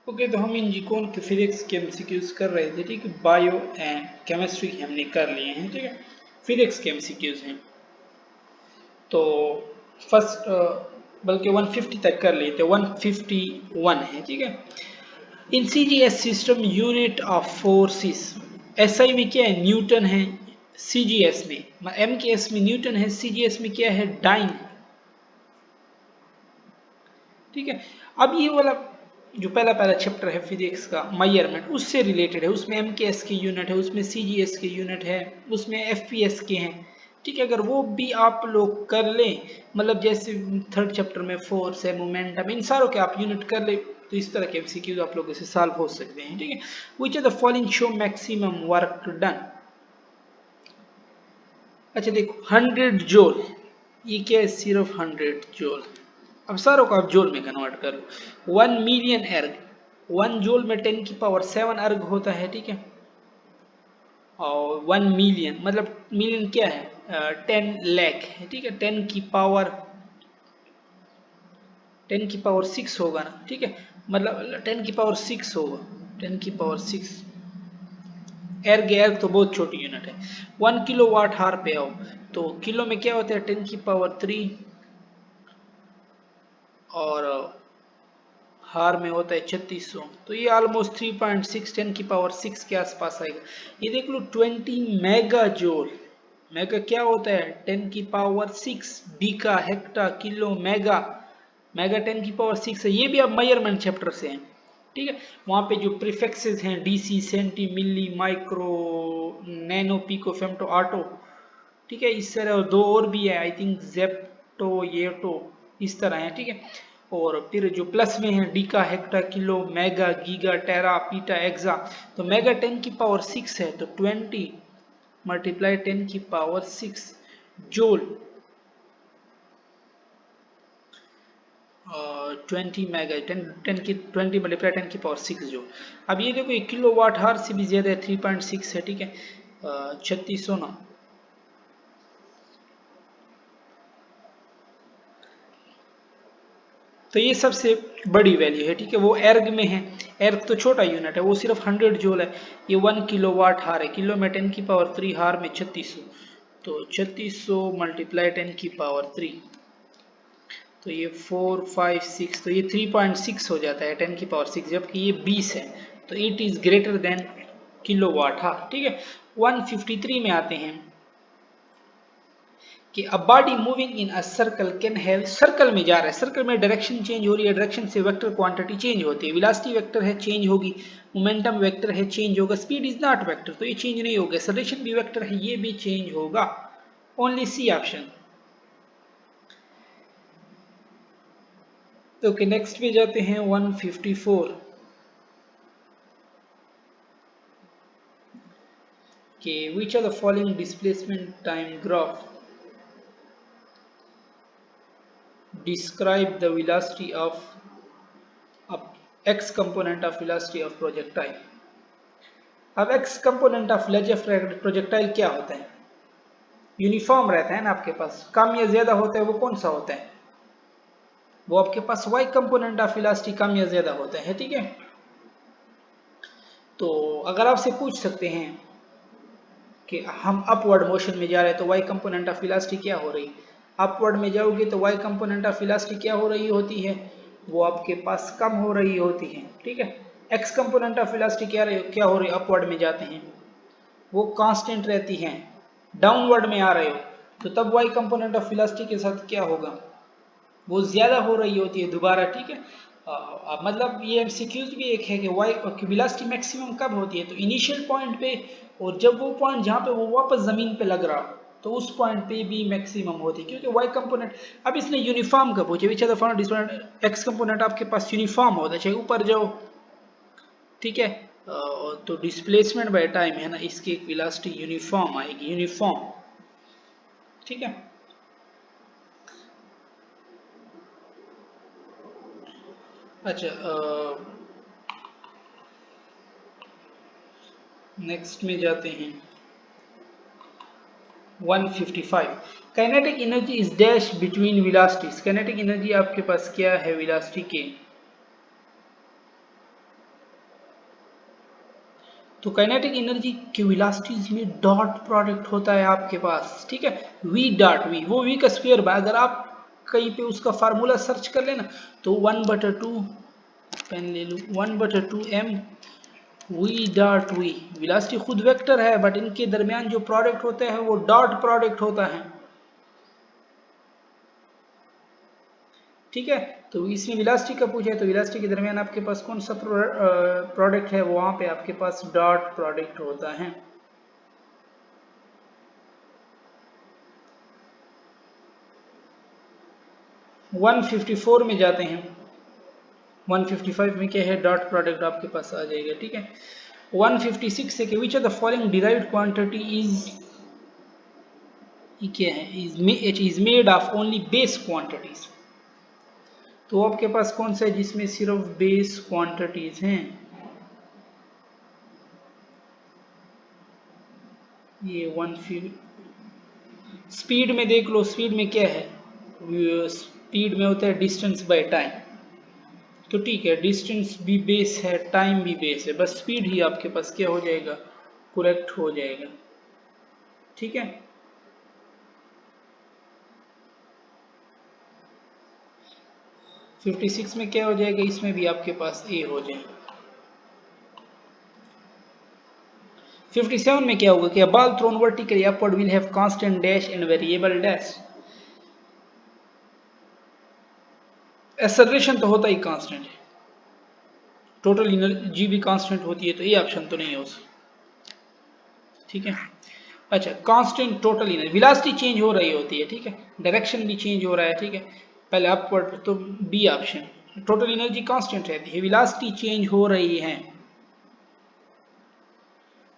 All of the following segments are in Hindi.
ओके, तो हम इन कौन के फिजिक्स के एमसीक्यूज कर रहे थे, ठीक है। बायो एंड केमिस्ट्री हमने कर लिए हैं, ठीक है। फिजिक्स के एमसीक्यूज हैं तो फर्स्ट बल्कि 150 तक कर लिए थे, 151 है, ठीक है। In CGS system unit of forces, SI में क्या है, न्यूटन है। सीजीएस में एमकेएस में न्यूटन है, सीजीएस में क्या है, डाइन, ठीक है। अब ये वाला जो पहला पहला चैप्टर है फिजिक्स का, मेजरमेंट, उससे रिलेटेड है। उसमें एमकेएस के यूनिट है, उसमें सीजीएस के यूनिट है, उसमें एफपीएस के हैं, ठीक है। अगर वो भी आप लोग कर लें, मतलब जैसे थर्ड चैप्टर में फोर्स है, मोमेंटम, इन सारों के आप यूनिट कर ले, तो इस तरह के एमसीक्यूज आप लोगों से सॉल्व हो सकते हैं, ठीक है। Which are the following show maximum work done. अच्छा देखो, 100 जोल, ये क्या है, सिर्फ 100 जोल। अब सारों को आप जोल में कन्वर्ट कर लो। 1 मिलियन अर्ग, 1 जोल में 10 की पावर 7 अर्ग होता है, ठीक है। और 1 मिलियन मतलब मिलियन क्या है, 10 लाख है, ठीक है। 10 की पावर 6 होगा ना, ठीक है। मतलब 10 की पावर 6 होगा, 10 की पावर 6। एर्ग, एर्ग तो बहुत छोटी यूनिट है। 1 किलो वाट हार पे आओ, तो किलो में क्या होता है, 10 की पावर 3, और हार में होता है 3600। तो ये ऑलमोस्ट 3.6, 10 की पावर 6 के आसपास आएगा। ये देख लो 20 मेगा जोल। मेगा क्या होता है, 10 की power 6, Bika, hecto, kilo, mega. Mega 10 की पावर 6 है। ये भी अब मेजरमेंट चैप्टर से है, ठीक है। वहाँ पे जो प्रीफिक्सेस हैं, deci, centi, milli, micro, nano, pico, femto, atto, ठीक है। इस तरह दो और भी है, आई थिंक जेप्टो, येटो, इस तरह है, ठीक है। और फिर जो प्लस में है, डीका, हेक्टा, किलो, मेगा, गीगा, टेरा, पीटा, एक्सा। तो मेगा 10 की पावर 6 है, तो 20 मल्टीप्लाई 10 की पावर 6 जोल, 20 मेगा, 20 मल्टीप्लाई 10 की पावर 6 जोल। अब ये देखो, 1 किलो वाट हार से भी ज्यादा है, 3.6 है, ठीक है। 3600 ना, तो ये सबसे बड़ी वैल्यू है, ठीक है। वो एर्ग में है, एर्ग तो छोटा यूनिट है, वो सिर्फ 100 जोल है। ये 1 किलो वाट हार है, किलो में 10 की पावर 3, हार में 3600। तो 3600 मल्टीप्लाई 10 की पावर 3, तो ये 456, तो ये 3.6 हो जाता है 10 की पावर 6, जबकि ये 20 है। तो it is greater than kilo watt hour, ठीक है। 153 में आते हैं कि a body moving in a circle can have, circle में जा रहा है, सर्कल में डायरेक्शन चेंज हो रही है, डायरेक्शन से वेक्टर क्वांटिटी चेंज होती है। वेलोसिटी वेक्टर है, चेंज होगी। मोमेंटम वेक्टर है, चेंज होगा। स्पीड इज नॉट वेक्टर, तो ये चेंज नहीं होगा। एक्सेलरेशन भी वेक्टर है, ये भी चेंज होगा। Only C option. Okay, next पे जाते हैं 154 कि which are the following displacement time graph describe the velocity of x component of velocity of projectile। अब x component of velocity of projectile क्या होता है, यूनिफॉर्म रहता है ना आपके पास, कम या ज्यादा होता है, वो कौन सा होता है, वो आपके पास y कंपोनेंट ऑफ वेलोसिटी कम या ज्यादा होता है, ठीक है। तो अगर आपसे पूछ सकते हैं कि हम अपवर्ड मोशन में जा रहे हैं, तो y कंपोनेंट ऑफ वेलोसिटी क्या हो रही है, अपवर्ड में जाओगे तो y कंपोनेंट ऑफ वेलोसिटी क्या हो रही होती है, वो आपके पास कम हो रही होती है, ठीक है। x कंपोनेंट ऑफ वेलोसिटी क्या हो रही है, अपवर्ड में जाते हैं, वो कांस्टेंट रहती है। डाउनवर्ड में आ रहे हो तो तब y कंपोनेंट ऑफ वेलोसिटी के साथ क्या होगा, वो ज्यादा हो रही होती है दोबारा, ठीक है। मतलब ये एमसीक्यूज भी एक है कि वाई वेलोसिटी मैक्सिमम कब होती है, तो इनिशियल पॉइंट पे, और जब वो पॉइंट जहाँ पे वो वापस जमीन पे लग रहा हो, तो उस पॉइंट पे भी मैक्सिमम होती है, क्योंकि वाई कंपोनेंट। अब इसने यूनिफॉर्म का पूछे, which are the following, x component आपके पास यूनिफॉर्म होता है, चाहे ऊपर जाओ, ठीक है। तो डिस्प्लेसमेंट बाय टाइम है ना, इसकी एक वेलोसिटी यूनिफॉर्म आएगी, यूनिफॉर्म, ठीक है। अच्छा, नेक्स्ट में जाते हैं 155। Kinetic energy is dash between velocities. Kinetic energy आपके पास क्या है वेलोसिटी के, तो काइनेटिक एनर्जी की वेलोसिटीज में डॉट प्रोडक्ट होता है आपके पास, ठीक है, v डॉट v, वो v का स्क्वायर। अगर आप कहीं पे उसका फार्मूला सर्च कर लेना तो 1/2, पेन ले लूँ, 1/2 m v dot v। Velocity खुद वेक्टर है बट इनके दरमियान जो प्रोडक्ट होता है वो डॉट प्रोडक्ट होता है, ठीक है। तो इसमें वेलोसिटी का पूछा है तो वेलोसिटी के दरमियान आपके पास कौन सा प्रोडक्ट है, वहां पे आपके पास डॉट प्रोडक्ट होता है। वन 154 में जाते हैं, 155 में क्या है, डॉट प्रोडक्ट आपके पास आ जाएगा, ठीक है। 156 है कि which of the following derived quantity is, क्या है, it is made of only base quantities. तो आपके पास कौन सा है जिसमें सिर्फ बेस क्वांटिटीज हैं, ये 150। स्पीड में देख लो, स्पीड में क्या है, स्पीड में होता है डिस्टेंस बाय टाइम, तो ठीक है, डिस्टेंस भी बेस है, टाइम भी बेस है, बस स्पीड ही आपके पास क्या हो जाएगा, करेक्ट हो जाएगा, ठीक है। फिफ्टी सिक्स में क्या हो जाएगा, इसमें भी आपके पास ए हो जाएगा। 57 में क्या होगा कि ball thrown vertically upward will have constant dash and variable dash. Acceleration तो होता ही कांस्टेंट है, टोटल एनर्जी भी कांस्टेंट होती है, तो ये ऑप्शन तो नहीं हो सकता, ठीक है। अच्छा, constant total energy, velocity change हो रही होती है, ठीक है, डायरेक्शन भी चेंज हो रहा है, ठीक है, पहले अपवर्ड तो B option. Total energy constant रहती है, वेलोसिटी चेंज हो रही है,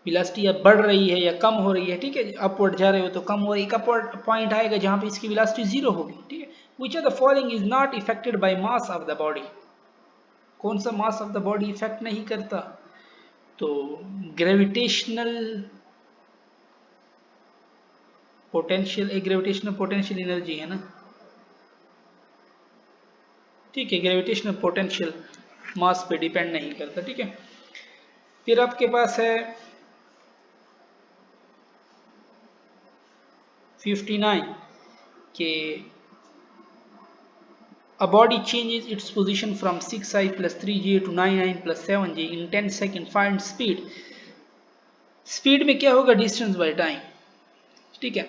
वेलोसिटी अब बढ़ रही है या कम हो रही है, ठीक है, अपवर्ड जा रहे हो तो कम हो रही है, एक अपवर्ड पॉइंट आएगा जहां पे इसकी वेलोसिटी जीरो होगी, ठीक है। Which of the following is not affected by mass of the body, कौन सा mass of the body effect नहीं करता, तो ग्रेविटेशनल पोटेंशियल, एक ग्रेविटेशनल पोटेंशियल एनर्जी है ना, ठीक है, ग्रेविटेशनल पोटेंशियल मास पे डिपेंड नहीं करता, ठीक है। फिर आपके पास है 59 के a body changes its position from 6i plus 3j to 9i plus 7j in 10 seconds, find speed। Speed में क्या होगा, डिस्टेंस बाय टाइम, ठीक है,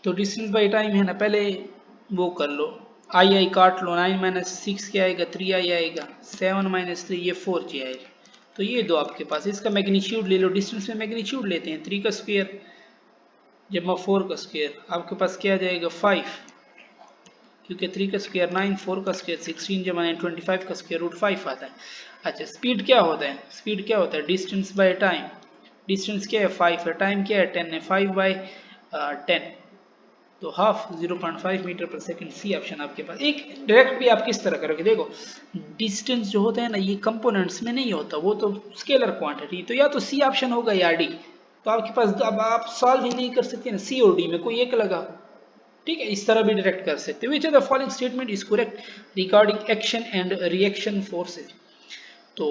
तो डिस्टेंस बाय टाइम है ना, पहले वो कर लो, आई काट लो, 9 माइनस 6 क्या आएगा, 3i आएगा, 7 माइनस 3 ये 4j आएगा, तो ये दो आपके पास, इसका मैग्नीट्यूड ले लो, डिस्टेंस में मैग्नीट्यूड लेते हैं, 3 का स्क्वायर जब 4 का स्क्वायर, आपके पास क्या आ जाएगा 5, क्योंकि 3 का स्क्वायर 9, 4 का स्क्वायर 16 जमा 9 25 का स्क्वायर रूट 5 आता है। अच्छा, स्पीड क्या होता है, स्पीड क्या होता है, डिस्टेंस बाय टाइम, डिस्टेंस क्या है 5 है, टाइम क्या है 10 है, 5 बाय 10 तो हाफ 0.5 मीटर पर सेकंड, सी ऑप्शन आपके पास। एक डायरेक्ट भी आप किस तरह करोगे, देखो डिस्टेंस जो होता है ना ये कंपोनेंट्स में नहीं होता, वो तो स्केलर क्वांटिटी, तो या तो सी ऑप्शन होगा या डी, तो आपके पास अब आप सॉल्व ही नहीं कर सकते ना, सी और डी में कोई एक लगा, ठीक है, इस तरह भी डायरेक्ट कर सकते हो। Which of the following statement is correct regarding action and reaction forces, तो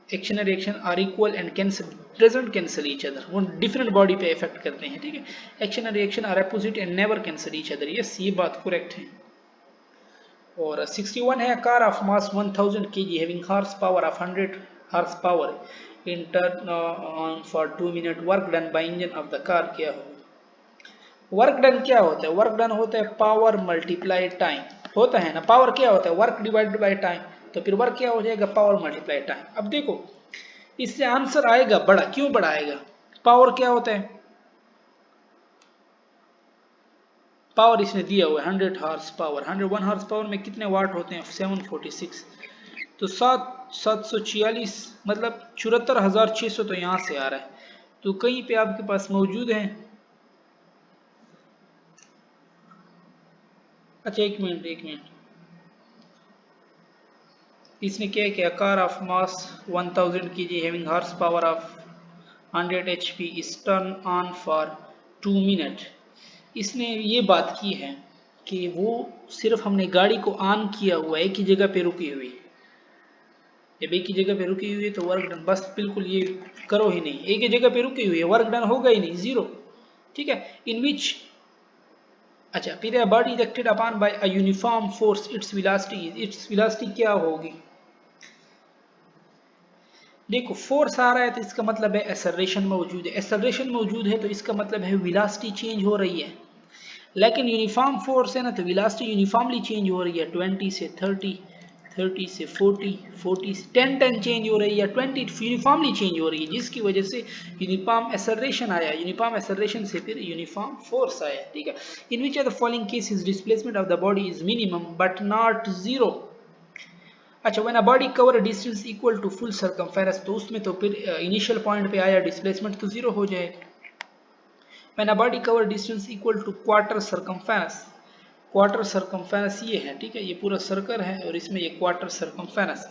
action and reaction are equal and cancel, doesn't cancel each other, वो डिफरेंट बॉडी पे इफेक्ट करते हैं, ठीक है, action and reaction are opposite and never cancel each other, yes ये बात करेक्ट है। और 61 है, car of mass 1000 kg having horse power of 100 horse power in turn on for 2 minute, work done by engine of the car क्या होगा। वर्क डन क्या होता है, वर्क डन होता है पावर मल्टीप्लाई टाइम, होता है ना, पावर क्या होता है, वर्क डिवाइडेड बाय टाइम, तो फिर वर्क क्या हो जाएगा, पावर मल्टीप्लाई टाइम। अब देखो इससे आंसर आएगा बड़ा, क्यों बड़ा आएगा, पावर क्या होता है, पावर इसने दिया हुआ है 100 हॉर्स पावर, 101 हॉर्स पावर में कितने वाट होते हैं 746, तो 746 मतलब 74,600 तो यहाँ से आ रहा है, तो कहीं पे आपके पास मौजूद है। अच्छा एक मिनट, इसने क्या किया, car of mass 1000 kg having horse power of 100 HP is turn on for 2 minute, इसने ये बात की है कि वो सिर्फ हमने गाड़ी को ऑन किया हुआ है, एक ही जगह पे रुकी हुई, जब एक ही जगह पे रुकी हुई है तो वर्क डन, बस बिल्कुल ये करो ही नहीं, एक ही जगह पे रुकी हुई है, वर्क डन होगा ही नहीं, जीरो। ठीक है, इन विच, अच्छा फिर a body is acted upon by a uniform force, its velocity क्या होगी? देखो फोर्स आ रहा है तो इसका मतलब है एक्सेलरेशन मौजूद है, एक्सेलरेशन मौजूद है तो इसका मतलब है वेलोसिटी चेंज हो रही है। लेकिन यूनिफॉर्म फोर्स है ना तो वेलोसिटी यूनिफॉर्मली चेंज हो रही है, 20 से 30, 30 से 40, 40 से 10 चेंज हो रही है, 20 यूनिफॉर्मली चेंज हो रही है, जिसकी वजह से यूनिफॉर्म एक्सेलरेशन आया, यूनिफॉर्म एक्सेलरेशन से फिर यूनिफॉर्म फोर्स आया। ठीक है, in which of the following cases displacement of the body is minimum but not zero. अच्छा, when a body cover distance equal to full circumference, तो उसमें तो फिर इनिशियल पॉइंट पे आया डिस्प्लेसमेंट तो जीरो हो जाएगा। When a body cover distance equal to quarter circumference, quarter circumference ये है, ठीक है, ये पूरा सर्कल है और इसमें ये क्वार्टर सर्कमफेरेंस,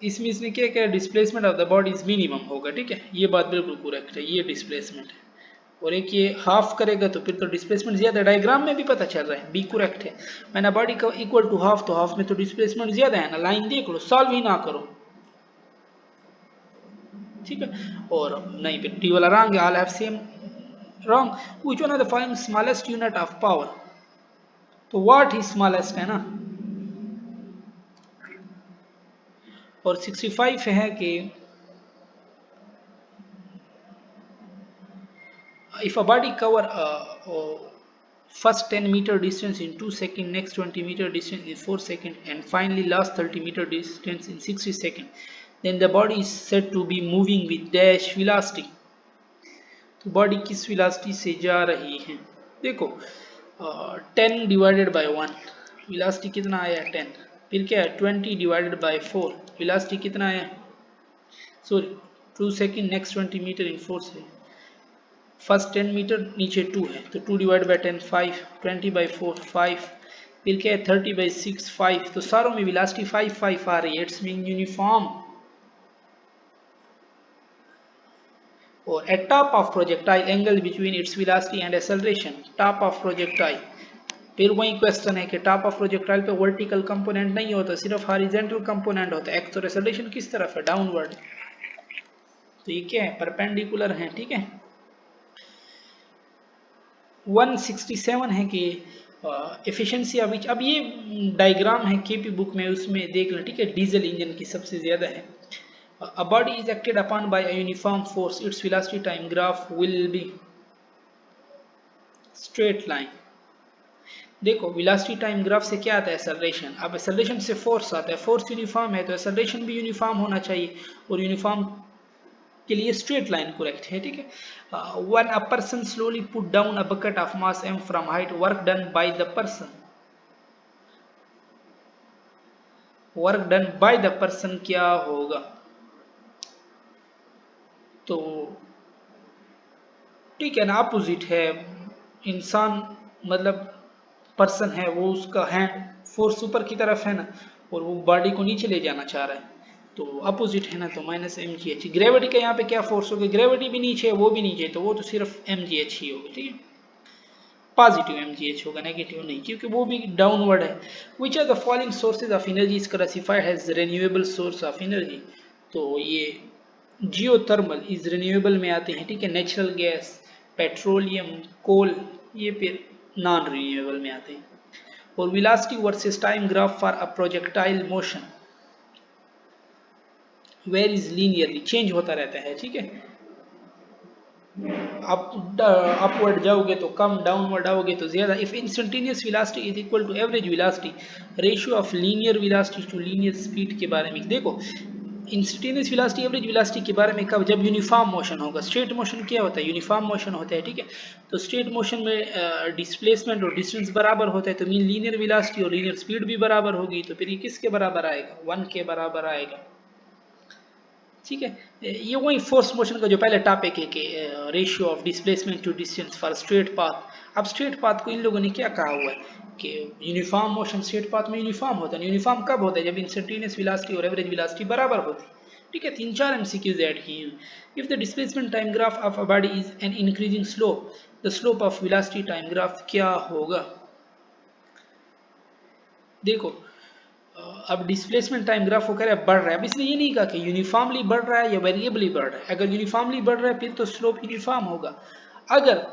इसमें इसने क्या किया, displacement of the body is minimum होगा। ठीक है, ये बात बिल्कुल करेक्ट है, ये डिस्प्लेसमेंट है। और एक ये हाफ करेगा तो फिर तो डिस्प्लेसमेंट ज्यादा है, डायग्राम में भी पता चल रहा है, बी करेक्ट है। मैंने बॉडी का इक्वल टू हाफ, तो हाफ में तो डिस्प्लेसमेंट ज्यादा है ना, लाइन देख लो, सॉल्व ही ना करो। ठीक है, और नहीं फिर टी वाला रॉन्ग है, all have same wrong. Which one of the following smallest unit of power, तो व्हाट ही स्मॉलेस्ट है ना। और 65 है कि if a body cover first 10 meter distance in 2 seconds, next 20 meter distance in 4 seconds, and finally last 30 meter distance in 60 seconds, then the body is said to be moving with dash velocity। तो बॉडी किस वेलोसिटी से जा रही है? देखो 10 डिवाइडेड बाय 1, वेलोसिटी कितना आया 10, फिर क्या है 20 डिवाइडेड बाय 4, वेलोसिटी कितना आया, सॉरी 2 सेकंड, नेक्स्ट 20 मीटर इन 4 से, फर्स्ट 10 मीटर नीचे 2 है तो 2 डिवाइड बाई 10 5, 20 बाई 4 5, फिर क्या है 30 बाई 6 5, तो सारों में वेलोसिटी 5 5 आ रही है, इट्स मीन यूनिफॉर्म। और eight top of projectile angle between its velocity and acceleration, top of projectile, फिर वही क्वेश्चन है कि टॉप ऑफ प्रोजेक्टाइल पे वर्टिकल कंपोनेंट नहीं होता, सिर्फ हॉरिजॉन्टल कंपोनेंट होता है, एक्स और एक्सेलरेशन किस तरफ है, डाउनवर्ड, तो ये क्या है, परपेंडिकुलर है। ठीक है, 167 है कि एफिशिएंसी ऑफ, अब ये डायग्राम है केपी बुक में, उसमें देख लें। ठीक है, डीजल इंजन की सबसे ज्यादा है। A body is acted upon bye a uniform force, its velocity time graph will be straight line. देखो वेलोसिटी टाइम ग्राफ से क्या आता है, एक्सेलरेशन, अब एक्सेलरेशन से फोर्स आता है, फोर्स यूनिफॉर्म है तो एक्सेलरेशन भी यूनिफॉर्म होना चाहिए, और यूनिफॉर्म के लिए स्ट्रेट लाइन करेक्ट है। ठीक है, when a person slowly put down a bucket of mass m from height, work done by the person, work done by the person क्या होगा, तो ठीक है ना, अपोजिट है, इंसान मतलब पर्सन है वो, उसका हैंड फोर्स ऊपर की तरफ है ना, और वो बॉडी को नीचे ले जाना चाह रहा है, तो अपोजिट है ना, तो minus M G H. Gravity का यहाँ पे क्या फोर्स होगा, ग्रेविटी भी नीचे है वो भी नीचे है, तो वो तो सिर्फ एम जी एच ही होगा। ठीक है, पॉजिटिव एम जी एच होगा, नेगेटिव नहीं, क्योंकि वो भी डाउनवर्ड है। Which are the following sources of energy is classified as renewable source of energy, तो ये जियोथर्मल इज रिन्यूएबल में आते हैं। ठीक है, नेचुरल गैस, पेट्रोलियम, कोल, ये फिर नॉन रिन्यूएबल में आते हैं। और velocity versus time graph for a projectile motion where is linearly, change होता रहता है। ठीक है, अपवर्ड जाओगे तो कम, डाउनवर्ड आओगे तो ज्यादा। If instantaneous velocity is equal to average velocity, ratio of linear velocity to linear speed के बारे में देखो। इंस्टेंटेनियस वेलोसिटी एवरेज वेलोसिटी के बारे में कब, जब यूनिफॉर्म मोशन होगा। स्ट्रेट मोशन क्या होता है, यूनिफॉर्म मोशन होता है। ठीक है, तो स्ट्रेट मोशन में डिस्प्लेसमेंट और डिस्टेंस बराबर होता है, तो मीन लीनियर वेलोसिटी और लीनियर स्पीड भी बराबर होगी, तो फिर ये किसके बराबर आएगा, 1 के बराबर आएगा। ठीक है, ये वही फोर्स मोशन का जो पहले टॉपिक है कि ratio of displacement to distance for straight path. अब स्ट्रेट पाथ को इन लोगों ने क्या कहा हुआ है कि यूनिफॉर्म मोशन स्ट्रेट पाथ में यूनिफॉर्म होता है। यूनिफॉर्म कब होता है, जब इंस्टेंटेनियस वेलोसिटी और एवरेज वेलोसिटी बराबर होती है। ठीक है, 3-4 एमसीक्यूज ऐड किए हैं। If the displacement time graph of a body is an increasing slope, the slope of velocity time graph क्या होगा। देखो अब डिस्प्लेसमेंट टाइम ग्राफ वो कह रहा है बढ़ रहा है। अब इसने ये नहीं कहा कि यूनिफॉर्मली बढ़ रहा है या वेरिएबली बढ़ रहा है। अगर यूनिफॉर्मली बढ़ रहा है फिर तो स्लोप यूनिफॉर्म होगा, अगर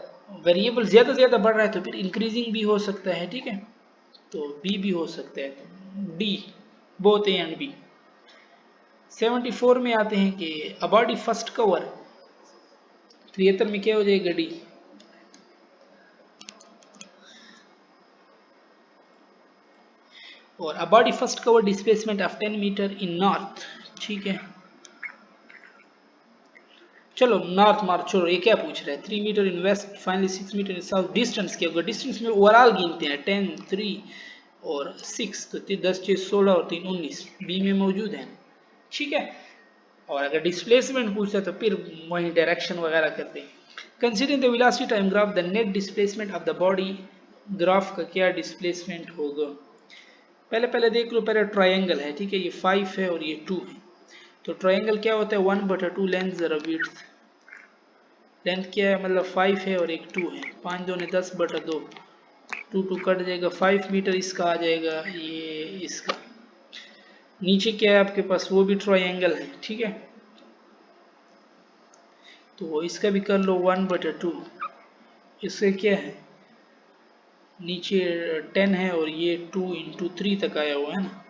वेरिएबल ज्यादा बढ़ रहा है तो फिर इंक्रीजिंग भी हो सकता है, ठीक है, तो बी भी हो सकता है, तो D, both A and B. 74 में आते हैं कि अ बॉडी फर्स्ट कवर, 73 में क्या हो जाएगा, डी। और a body first cover displacement of 10 meter in north, ठीक है, चलो नॉर्थ मार्च छोड़ो, ये क्या पूछ रहा है, 3 मीटर इन वेस्ट, फाइनली 6 मीटर इन साउथ। डिस्टेंस क्या होगा, डिस्टेंस में ओवरऑल गिनते हैं, 10, 3 और 6, तो 10 6 16 और 3 19, बी में मौजूद है, ठीक है। और अगर डिस्प्लेसमेंट पूछता है तो फिर वही डायरेक्शन वगैरह करते हैं। Considering the velocity time graph, the net displacement of the body, graph का क्या डिस्प्लेसमेंट होगा। पहले पहले देख लो, पहले ट्रायंगल है, ठीक है, ये 5 है और ये 2 है, तो ट्रायंगल क्या होता है, 1/2 लेंथ जरा विड्थ, लेंथ क्या है मतलब 5 है और एक 2 है, 5 दूने 10/2, 2 कट जाएगा, 5 मीटर इसका आ जाएगा, ये इसका। नीचे क्या है आपके पास, वो भी ट्रायंगल है, ठीक है, तो इसका भी कर लो 1/2, इससे क्या है, नीचे 10 है और ये 2 × 3 तक आया हुआ है ना।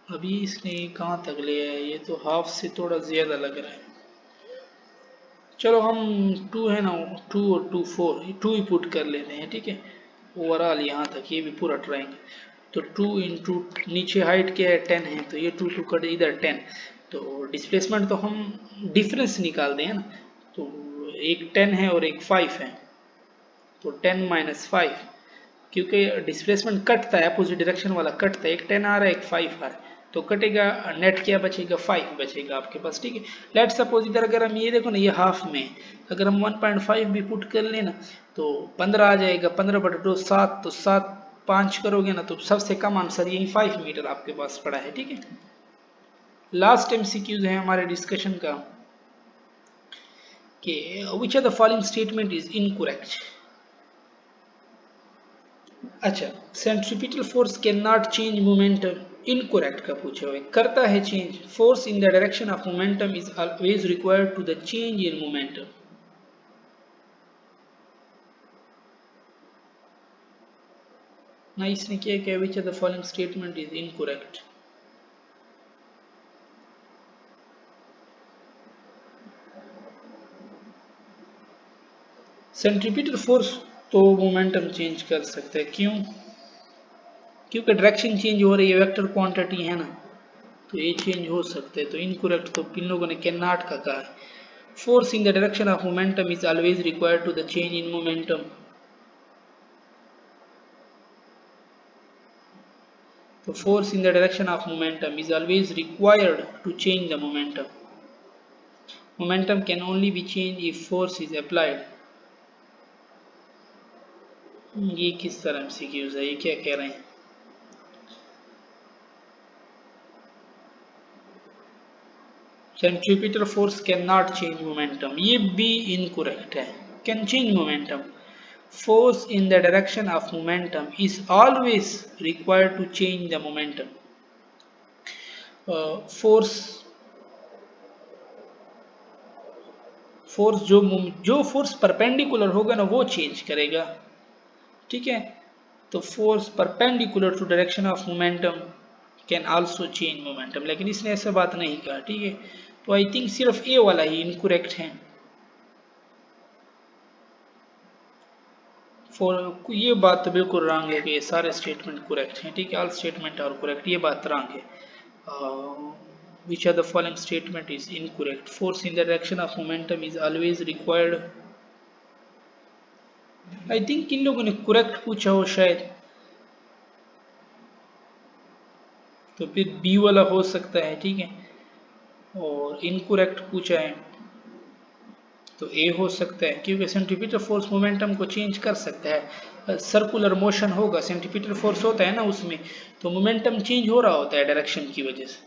अभी इसने कहाँ तक लिया है, ये तो हाफ से थोड़ा ज्यादा लग रहा है। चलो हम 2 है ना, 2 और 2 4, 2 ही पुट कर लेते हैं, ठीक है, ओवरऑल यहाँ तक ये भी पूरा ट्रायंगल, तो 2 × नीचे हाइट क्या है 10 है, तो ये 2 कट इधर 10, तो डिस्प्लेसमेंट तो हम डिफरेंस निकाल दें ना, तो एक 10 है और एक 5 है, तो 10 - 5, क्योंकि डिस्प्लेसमेंट कटता है, अपोजिट डायरेक्शन वाला कटता है, एक 10 आ रहा है एक 5 आ रहा है, तो कटेगा, नेट क्या बचेगा, 5 बचेगा आपके पास, ठीक है। लेट सपोज इधर अगर हम ये देखो ना, ये हाफ में अगर हम 1.5 भी पुट कर लेना तो 15 आ जाएगा, 15/2 7, तो 7 5 करोगे ना तो सबसे कम आंसर यही 5 मीटर आपके पास पड़ा है, ठीक है। लास्ट MCQs है हमारे डिस्कशन का कि which of the following statement is incorrect. अच्छा, centripetal force can not change momentum, incorrect का पूछा हुआ है, करता है change, force in the direction of momentum is always required to the change in momentum. ना इसने क्या किया, which of the following statement is incorrect. Centripetal force तो मोमेंटम चेंज कर सकता है, क्यों, क्योंकि डायरेक्शन चेंज हो रही है, वेक्टर क्वांटिटी है ना, तो ये चेंज हो सकते हैं, तो इनकरेक्ट तो इन लोगों ने कैन नॉट का कहा है। Force in the direction of momentum is always required to the change in momentum, तो force in the direction of momentum is always required to change the momentum. Momentum can only be changed if force is applied. ये किस तरह MCQs है, ये क्या कह रहे हैं, centripetal force cannot change momentum, ये भी incorrect है, can change momentum. Force in the direction of momentum is always required to change the momentum. Force जो फोर्स परपेंडिकुलर होगा ना वो चेंज करेगा, ठीक है, तो force perpendicular to direction of momentum can also change momentum, लेकिन इसने ऐसा बात नहीं कहा, ठीक है, तो आई थिंक सिर्फ ए वाला ही इनकरेक्ट है। ये बात तो बिल्कुल रॉन्ग है कि ये सारे स्टेटमेंट करेक्ट हैं, ठीक है, ऑल स्टेटमेंट आर करेक्ट, ये बात रॉन्ग है। which of the following statement is incorrect, force in the direction of momentum is always required, I think in लोगों ने करेक्ट पूछा हो शायद, तो फिर बी वाला हो सकता है, ठीक है, और इनकरेक्ट पूछा है तो ए हो सकता है, क्योंकि सेंट्रीपिटल फोर्स मोमेंटम को चेंज कर सकता है, सर्कुलर मोशन होगा, सेंट्रीपिटल फोर्स होता है ना उसमें, तो मोमेंटम चेंज हो रहा होता है डायरेक्शन की वजह से,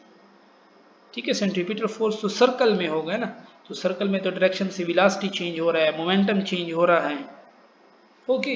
ठीक है, सेंट्रीपिटल फोर्स तो सर्कल में होगा ना, तो सर्कल में तो डायरेक्शन से वेलोसिटी चेंज हो रहा है, मोमेंटम चेंज हो रहा है, ओके।